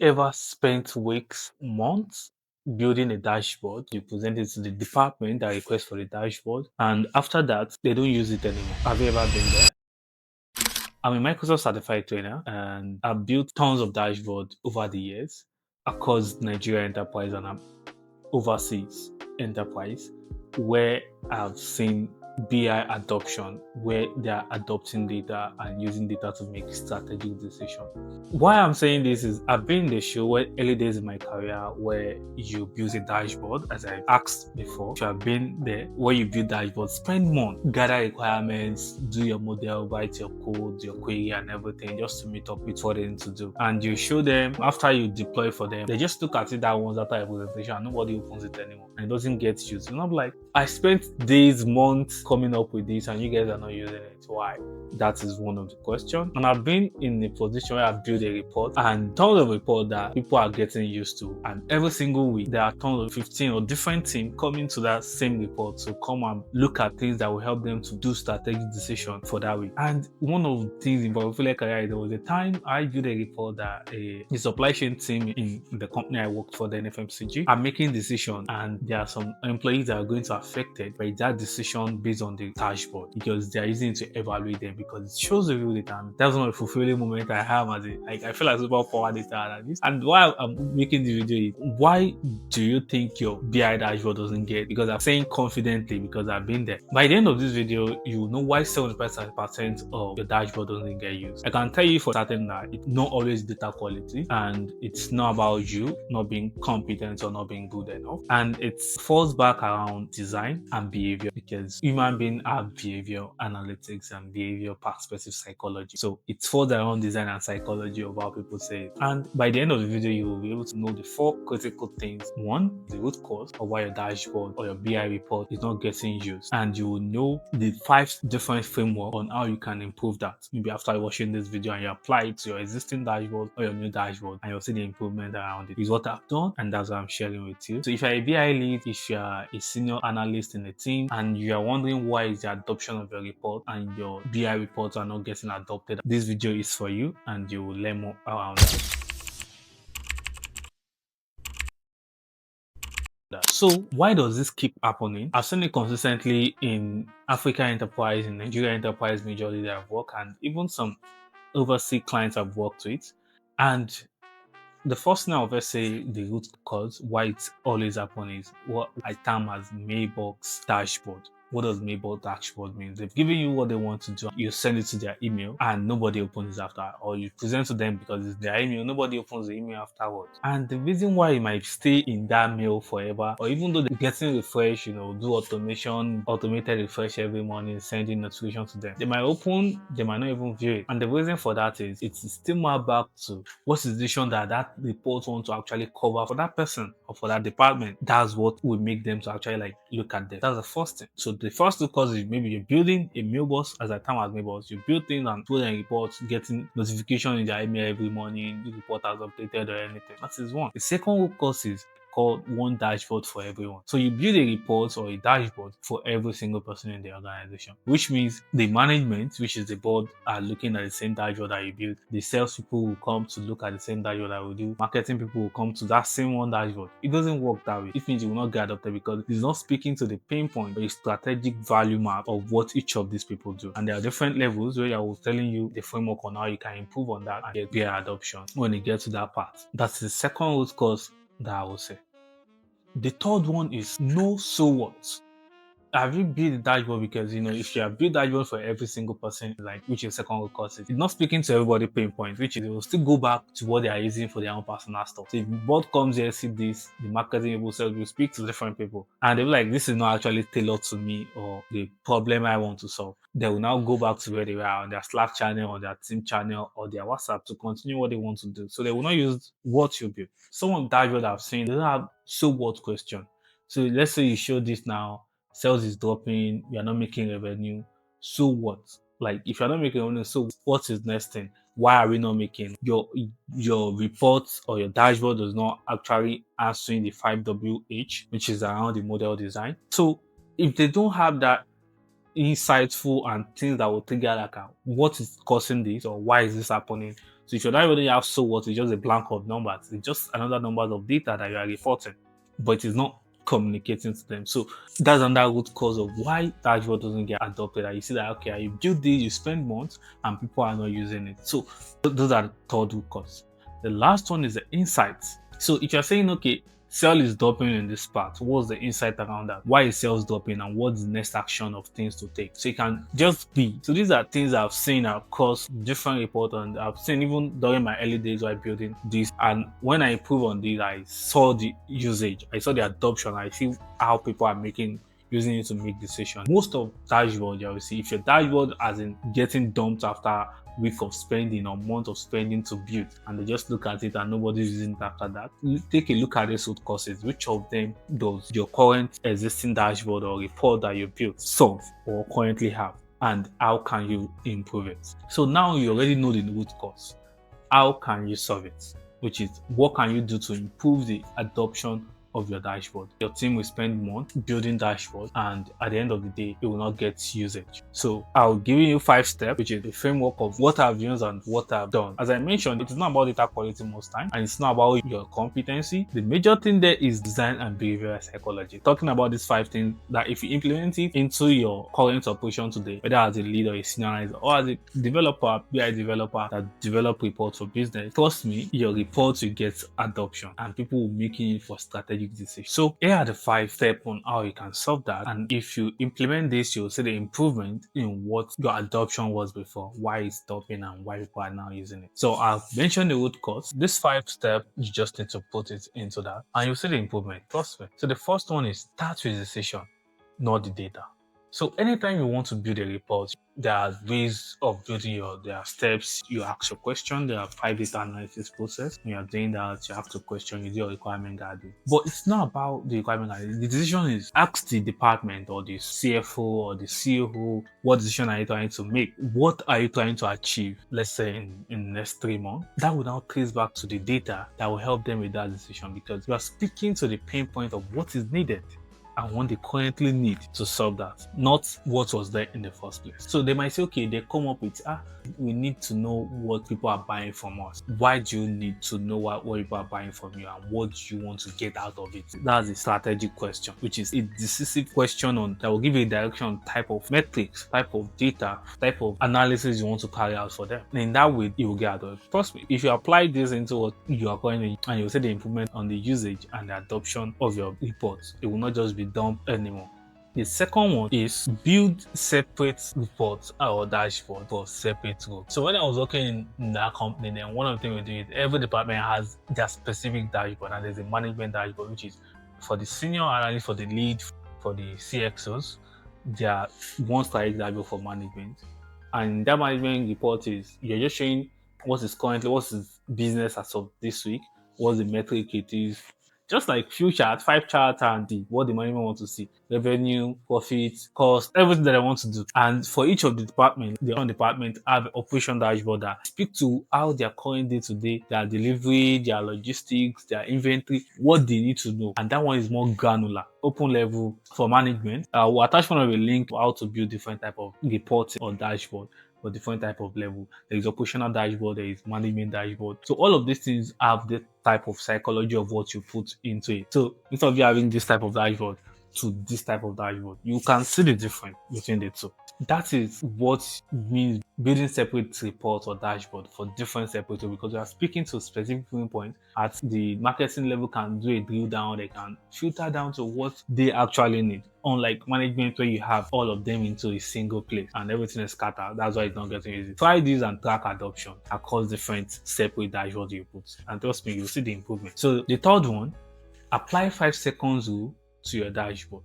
Ever spent weeks, months building a dashboard? You present it to the department that requests for the dashboard, and after that, they don't use it anymore. Have you ever been there? I'm a Microsoft certified trainer, and I've built tons of dashboards over the years across Nigeria enterprise and overseas enterprise, where I've seen BI adoption, where they are adopting data and using data to make strategic decisions. Why I'm saying this is I've been in the show where early days in my career where you build a dashboard, as I asked before. If you have been there where you build dashboard, spend months, gather requirements, do your model, write your code, your query and everything just to meet up with what they need to do. And you show them after you deploy for them, they just look at it that once after a presentation and nobody opens it anymore. And it doesn't get used. And I'm like, I spent days, months coming up with this and you guys are not using it. Why? That is one of the questions. And I've been in a position where I build a report and tons of reports that people are getting used to. And every single week, there are tons of 15 or different teams coming to that same report to come and look at things that will help them to do strategic decisions for that week. And one of the things in Biophilic career, there was a time I built a report that the supply chain team in the company I worked for, the NFMCG, are making decisions, and there are some employees that are going to be affected by that decision based on the dashboard because they are using it to evaluate them because it shows the real data. And that's one of the fulfilling moment I have as I feel like super power data analyst. And why I'm making the video is, why do you think your BI dashboard doesn't get? Because I'm saying confidently because I've been there. By the end of this video, you will know why 70% of your dashboard doesn't get used. I can tell you for certain that it's not always data quality and it's not about you not being competent or not being good enough. And it falls back around design and behavior because human beings have behavior analytics and behavior perspective psychology. So it falls around design and psychology of how people say it. And by the end of the video, you will be able to know the 4 critical things. 1, the root cause of why your dashboard or your BI report is not getting used. And you will know the 5 different framework on how you can improve that. Maybe after watching this video and you apply it to your existing dashboard or your new dashboard and you'll see the improvement around it. Is what I've done and that's what I'm sharing with you. So if you're a BI lead, if you're a senior analyst in a team and you are wondering why is the adoption of your report and your BI reports are not getting adopted, this video is for you and you will learn more around that. So why does this keep happening? I've seen it consistently in African enterprise, in Nigerian enterprise majorly that I've worked, and even some overseas clients I've worked with. And the first thing I'll first say the root cause why it's always happening is what I term as mailbox dashboard. What does mailbox dashboard mean? They've given you what they want to do. You send it to their email and nobody opens it after. Or you present to them because it's their email. Nobody opens the email afterwards. And the reason why it might stay in that mail forever, or even though they're getting refresh, do automation, automated refresh every morning, sending notification to them. They might open, they might not even view it. And the reason for that is it's still more back to what's the decision that report wants to actually cover for that person or for that department. That's what will make them to actually look at them. That's the first thing. So the first 2 causes, maybe you're building a mailbox, as I term as mailbox, you build things and put in reports, getting notification in their email every morning, the report has updated or anything. That is one. The second cause is called one dashboard for everyone. So you build a report or a dashboard for every single person in the organization, which means the management, which is the board, are looking at the same dashboard that you build. The sales people will come to look at the same dashboard that we do. Marketing people will come to that same one dashboard. It doesn't work that way. It means you will not get adopted because it's not speaking to the pain point or a strategic value map of what each of these people do. And there are different levels where I was telling you the framework on how you can improve on that and get better adoption when you get to that part. That's the second root cause that I will say. The third one is know so what. Have you built a dashboard? Because if you have built dashboard for every single person, which is second root cause, it's not speaking to everybody pain point, which is they will still go back to what they are using for their own personal stuff. So if board comes here, see this, the marketing people sales will speak to different people, and they'll be like, this is not actually tailored to me or the problem I want to solve. They will now go back to where they were on their Slack channel or their team channel or their WhatsApp to continue what they want to do. So they will not use what you built. Some of the dashboard I've seen, they don't have so what question. So let's say you show this now, sales is dropping, you're not making revenue. So what? If you're not making revenue, so what is next thing? Why are we not making your reports or your dashboard is not actually answering the 5WH, which is around the model design? So if they don't have that insightful and things that will trigger what is causing this or why is this happening, So if your dashboard you have so what, it's just a blank of numbers. It's just another numbers of data that you are reporting, but it is not communicating to them. So that's another root cause of why dashboard doesn't get adopted. And you see that okay, you build this, you spend months, and people are not using it. So those are the third root cause. The last one is the insights. So if you're saying okay, sale is dropping in this part, what's the insight around that? Why is sales dropping and what's the next action of things to take? So you can just be. So these are things I've seen across different reports, and I've seen even during my early days while building this. And when I improve on this, I saw the usage, I saw the adoption, I see how people are using it to make decisions. Most of dashboard you will see, if your dashboard as in getting dumped after week of spending or month of spending to build, and they just look at it and nobody's using it after that, you take a look at these root causes. Which of them does your current existing dashboard or report that you built solve or currently have, and how can you improve it? So now you already know the root cause. How can you solve it? Which is, what can you do to improve the adoption of your dashboard? Your team will spend months building dashboard, and at the end of the day, it will not get usage. So I'll give you 5 steps, which is the framework of what I've used and what I've done. As I mentioned, it is not about data quality most time, and it's not about your competency. The major thing there is design and behavioral psychology. Talking about these 5 things that if you implement it into your current operation today, whether as a lead or a senior analyst or as a developer, BI developer that develop reports for business, trust me, your reports will get adoption and people will make it for strategy decision. So here are the 5 steps on how you can solve that, and if you implement this, you'll see the improvement in what your adoption was before, why it's stopping and why people are now using it. So I've mentioned the root cause. This 5 steps, you just need to put it into that and you'll see the improvement. Trust me. So the first one is start with the decision, not the data. So anytime you want to build a report, there are ways of building there are steps. You ask your question, there are 5 data analysis process. When you're doing that, you have to question, you do your requirement gathering. But it's not about the requirement gathering. The decision is ask the department or the CFO or the CEO, what decision are you trying to make? What are you trying to achieve, let's say in the next 3 months? That will now trace back to the data that will help them with that decision, because you are speaking to the pain point of what is needed and what they currently need to solve that, not what was there in the first place. So they might say, okay, they come up with, we need to know what people are buying from us. Why do you need to know what people are buying from you and what do you want to get out of it? That's a strategic question, which is a decisive question that will give you a direction on type of metrics, type of data, type of analysis you want to carry out for them. And in that way, you will get out of it. Trust me, if you apply this into what you are going to, and you will see the improvement on the usage and the adoption of your reports, it will not just be dumped anymore. The second one is build separate reports or dashboard for separate roles. So when I was working in that company, then one of the things we do is every department has their specific dashboard, and there's a management dashboard, which is for the senior analyst, for the lead, for the CXOs. There are one static dashboard for management, and that management report is you're just showing what's his business as of this week, what's the metric it is. Just like few charts, 5 charts, and what the management wants to see: revenue, profit, cost, everything that I want to do. And for each of the departments, the own department have an operation dashboard that speak to how their current day to day, their delivery, their logistics, their inventory, what they need to know. And that one is more granular, open level for management. We'll attach one of a link to how to build different type of reporting or dashboard for different type of level. There is operational dashboard, there is management dashboard. So all of these things have the type of psychology of what you put into it. So instead of you having this type of dashboard to this type of dashboard, you can see the difference between the two. That is what means building separate reports or dashboard for different separate, because you are speaking to specific points at the marketing level, can do a drill down, they can filter down to what they actually need. Unlike management where you have all of them into a single place and everything is scattered, that's why it's not getting easy. Try this and track adoption across different separate dashboards you put, and trust me, you'll see the improvement. So the third one, apply 5 seconds rule to your dashboard.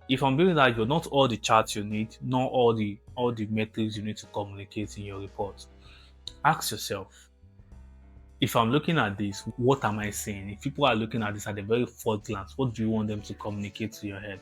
If I'm building that, you're not all the charts you need, not all the metrics you need to communicate in your report. Ask yourself, if I'm looking at this, what am I saying? If people are looking at this at the very first glance, what do you want them to communicate to your head?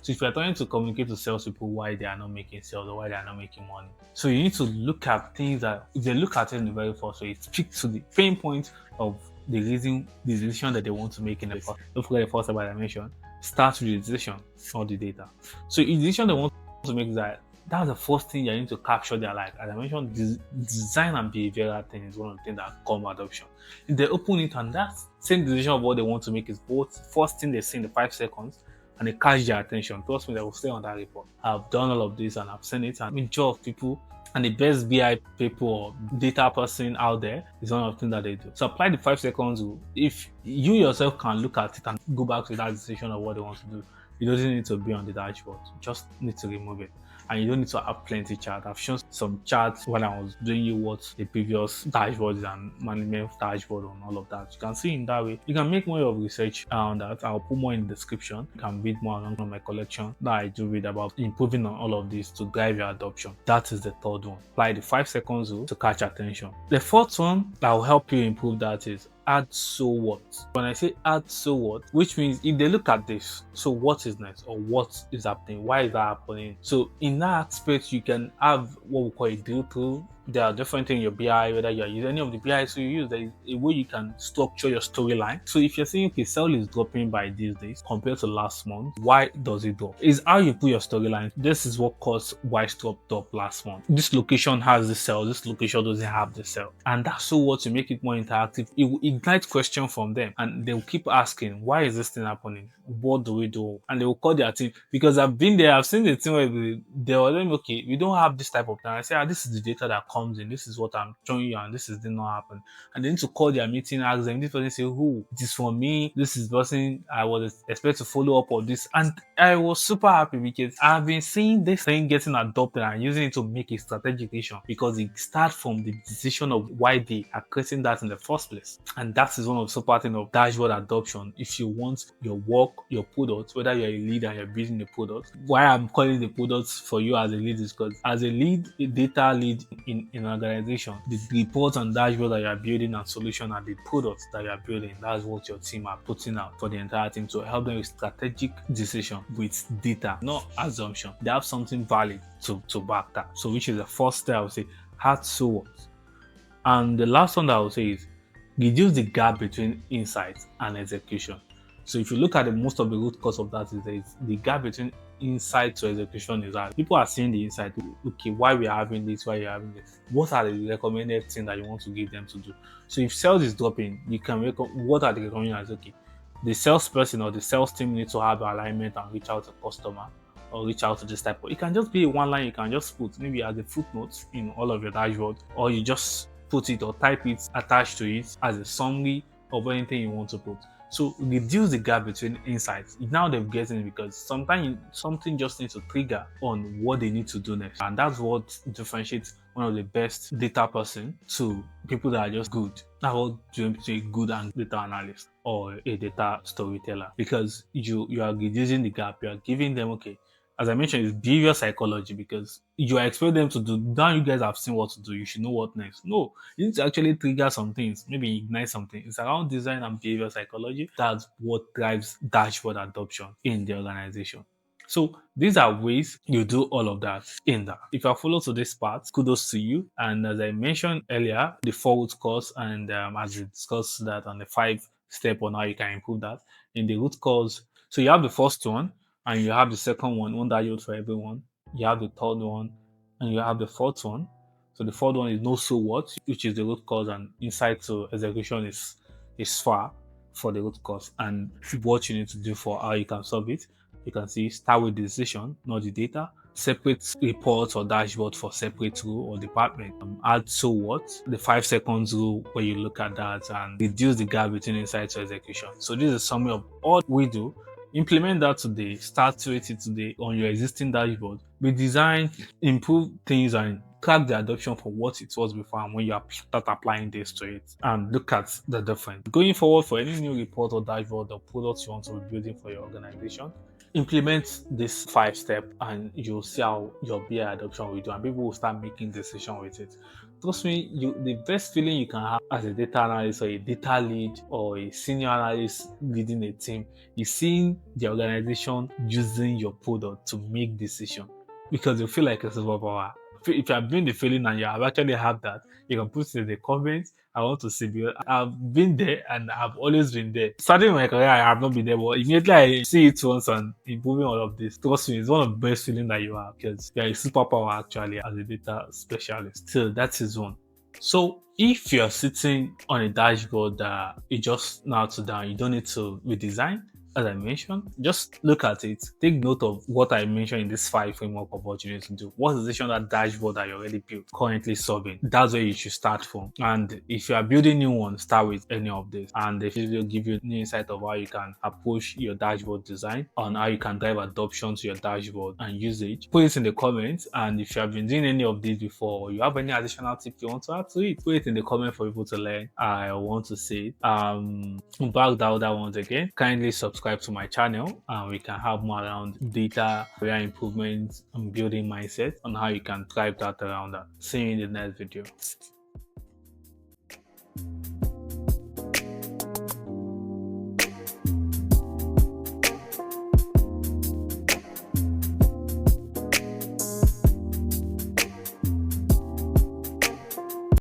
So if you're trying to communicate to salespeople why they are not making sales or why they are not making money, so you need to look at things that, if they look at it in the very first way, it speaks to the pain point of the decision that they want to make in the first. Don't forget the first step I mentioned. Start with the decision, not the data. So the decision they want to make is that That's the first thing you need to capture their life. As I mentioned, design and behavioral thing is one of the things that come adoption. If they open it and that same decision of what they want to make is both first thing they see in the 5 seconds and they catch their attention, trust me, they will stay on that report. I've done all of this and I've seen it, and majority of people and the best BI people or data person out there is one of the things that they do. So apply the 5 seconds rule. If you yourself can look at it and go back to that decision of what they want to do, it doesn't need to be on the dashboard. You just need to remove it. And you don't need to have plenty chart. I've shown some charts when I was doing you what the previous dashboards and management dashboard and all of that. You can see in that way. You can make more of research on that. I'll put more in the description. You can read more along my collection that I do read about improving on all of this to drive your adoption. That is the third one. Apply the 5 seconds rule to catch attention. The fourth one that will help you improve that is add so what. When I say add so what, which means if they look at this, so what is next or what is happening, why is that happening? So in that aspect, you can have what we call a drill through. There are different things in your BI, whether you are using any of the BIs you use, there is a way you can structure your storyline. So if you're saying, okay, sale is dropping by these days compared to last month, why does it drop? Is how you put your storyline. This is what caused why stop drop last month. This location has the sale, this location doesn't have the sale. And that's so what to make it more interactive. It will ignite questions from them and they will keep asking, why is this thing happening? What do we do? And they will call their team, because I've been there, I've seen the thing where they were like, okay, we don't have this type of thing. I say, this is the data that comes in, this is what I'm showing you, and this is did not happen. And they need to call their meeting, ask them, this person say, who? It is for me, this is the person I was expected to follow up on this. And I was super happy because I've been seeing this thing getting adopted and using it to make a strategic decision, because it starts from the decision of why they are creating that in the first place. And that is one of the super things of dashboard adoption. If you want your work, your product, whether you're a lead and you're building the product, why I'm calling the products for you as a lead is because as a lead, a data lead in an organization, the reports and dashboard that you're building and solution are the products that you're building. That's what your team are putting out for the entire team to help them with strategic decision with data, not assumption. They have something valid to back that. So which is the first step I would say, hard so what. And the last one that I would say is reduce the gap between insights and execution. So if you look at most of the root cause of that is the gap between insight to execution is that people are seeing the insight. Okay, why we are having this, why you're having this. What are the recommended things that you want to give them to do? So if sales is dropping, you can what are the recommendations? Okay, the salesperson or the sales team needs to have alignment and reach out to customer or reach out to this type of. It can just be one line you can just put maybe as a footnote in all of your dashboard, or you just put it or type it attached to it as a summary of anything you want to put. So reduce the gap between insights. Now they're getting it because sometimes something just needs to trigger on what they need to do next. And that's what differentiates one of the best data person to people that are just good. That's what makes a good data analyst or a data storyteller, because you are reducing the gap. You are giving them, okay, as I mentioned, it's behavior psychology, because you are expecting them to do. Now you guys have seen what to do. You should know what next. No, you need to actually trigger some things, maybe ignite something. It's around design and behavior psychology. That's what drives dashboard adoption in the organization. So these are ways you do all of that in that. If you follow to this part, kudos to you. And as I mentioned earlier, the 4 root cause, and as we discussed that on the 5 step on how you can improve that in the root cause. So you have the first one, and you have the second one that yield for everyone. You have the third one, and you have the fourth one. So the fourth one is no so what, which is the root cause, and insight to execution is far for the root cause, and what you need to do for how you can solve it. You can see start with the decision, not the data. Separate reports or dashboard for separate role or department. Add so what, the 5 seconds rule where you look at that and reduce the gap between insight to execution. So this is a summary of all we do. Implement that today, start to it today on your existing dashboard. We design, improve things, and track the adoption for what it was before, and when you start applying this to it, and look at the difference. Going forward, for any new report or dashboard or products you want to be building for your organization, implement this 5 step and you'll see how your BI adoption will do, and people will start making decisions with it. Trust me, the best feeling you can have as a data analyst or a data lead or a senior analyst leading a team is seeing the organization using your product to make decisions, because you feel like a superpower. if you are doing the feeling and you have actually have that, you can put it in the comments. I want to see, because I've been there and I've always been there. Starting my career, I have not been there, but immediately I see it once and improving all of this. Trust me, it's one of the best feelings that you have, because you're a superpower actually as a data specialist. So that is one. So if you're sitting on a dashboard that you just narrowed down, you don't need to redesign, as I mentioned, just look at it. Take note of what I mentioned in this 5 framework of what you need to do. What is the issue on that dashboard that you already built, currently solving? That's where you should start from. And if you are building new ones, start with any of this. And the video will give you new insight of how you can approach your dashboard design, on how you can drive adoption to your dashboard and usage. Put it in the comments. And if you have been doing any of these before, or you have any additional tips you want to add to it, put it in the comment for people to learn. I want to say it. Back the other ones again. Kindly subscribe to my channel, and we can have more around data, career improvements, and building mindset on how you can drive that around that. See you in the next video.